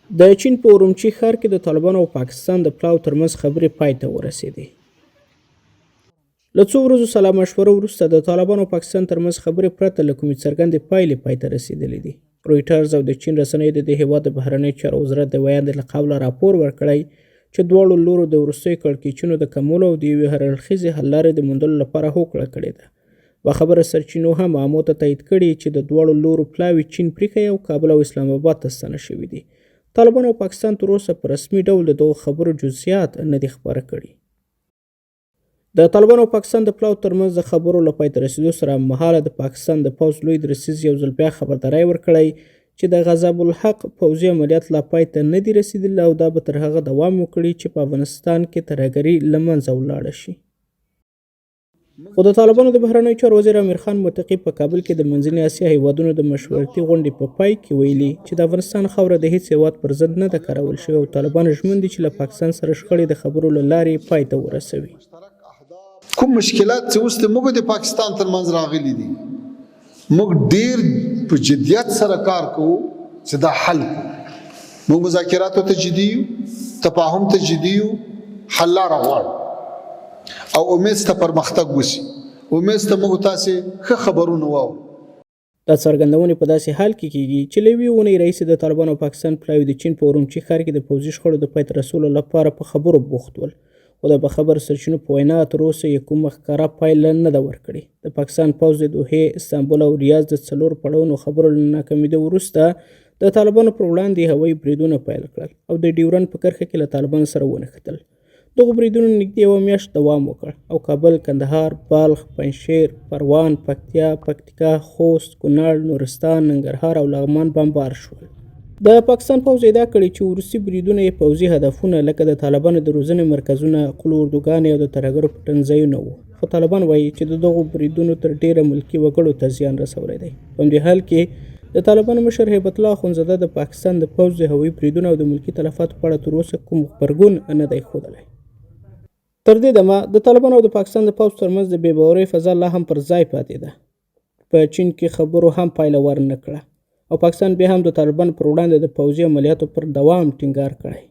د چین په اورمچي ښار کې د طالبانو او پاکستان د پلاو ترمنځ خبرې پای ته ورسېدې. له څو ورځو سلا مشوره وروسته د طالبانو او پاکستان ترمنځ خبرې پرته له کومې څرګندې پایلې پای ته رسېدلې دي. رویټرز او د چین رسنیو د دې هېواد د بهرنیو چارو وزارت د ویاندې له قبله راپور ورکړی چې دواړو لورو د وروستیو کړکېچونو د کمولو او د یوې هراړخیزې حل لارې د موندلو لپاره هوکړه کړې ده. باخبره سرچینو هم معمو ته تایید کړي چې د دواړو لورو پلاوي چین پریښی او کابل او اسلام آباد ته ستنه شوي دي. طالبان او پاکستان تر اوسه په رسمي ډول د دغو خبرو جزئیات نه دي خپاره کړي. د طالبان او پاکستان د پلاو ترمنځ د خبرو له پای ته رسېدو سره هممهاله د پاکستان د پوځ لوی درسیز یو ځل بیا خبرداری ورکړی چې د غضب الحق پوځي عملیات لا پای ته نه دي رسېدلي او دا به تر هغه دوام وکړي چې په افغانستان کې ترهګري له منځه ولاړه شي. خو د طالبانو د بهرنیو چارو وزیر امیر خان متقي په کابل کې د منځنۍ اسیا هیوادونو د مشورتي غونډې په پای کې ویلي چې د افغانستان خاوره د هیڅ هیواد پر ضد نه ده کارول شوې او طالبان ژمن دي چې له پاکستان سره شخړې د خبرو له لارې پای ته ورسوي. کوم مشکلات چې اوس موږ د پاکستان ترمنځ راغلي دي موږ ډیر په جدیت سره کار کوو چې دا حل کوو. موږ مذاکراتو ته جدي یو، تفاهم ته جدي یو، حل لاره غواړو او امید ته پرمختګ وشي. امید ته موږ تاسې ښه خبرونه واورو. دا څرګندونې په داسې حال کې کیږي چې له یوې اونۍ راهیسې د طالبانو او پاکستان پلاوي د چین په اورمچي ښار کې د پوځي شخړو د پای ته رسولو لپاره په خبرو بوخت ول، خو د باخبره سرچینو په وینا تر اوسه یې کومه ښکاره پایله نه ده ورکړې. د پاکستان پوځ د دوحې، استانبول او ریاض د 4 پړاوونو خبرو له ناکامېدو وروسته د طالبانو پر وړاندې هوایي بریدونه پیل کړل او د ډیورنډ په کرښه کې له طالبانو سره ونښتل. دغو بریدونو نږدې یوه میاشت دوام وکړ او کابل، کندهار، بلخ، پنجشیر، پروان، پکتیا، پکتیکا، خوست، کونړ، نورستان، ننګرهار او لغمان بمبار شول. د پاکستان پوځ ادعا کړې چې وروستي بریدونه یې پوځي هدفونه لکه د طالبانو د روزنې مرکزونه، قلو اردوګانې او د ترهګرو پټنځایونه وو. خو طالبان وایي چې د دغو بریدونو تر ډیره ملکي وګړو ته زیان رسولی دی. په همدې حال کې د طالبانو مشر هیبت الله اخندزاده د پاکستان د پوځ د هوایي بریدونو او د ملکي تلفاتو په اړه تر اوسه کوم غبرګون نه دی ښودلی. تر دې دمه د طالبانو او د پاکستان د پوځ ترمنځ د بې باورۍ فضا لا هم پر ځای پاتې ده. په چین کې خبرو هم پایله ورنه کړه او پاکستان بیا هم د طالبانو پر وړاندې د پوځي عملیاتو پر دوام ټینګار کړی.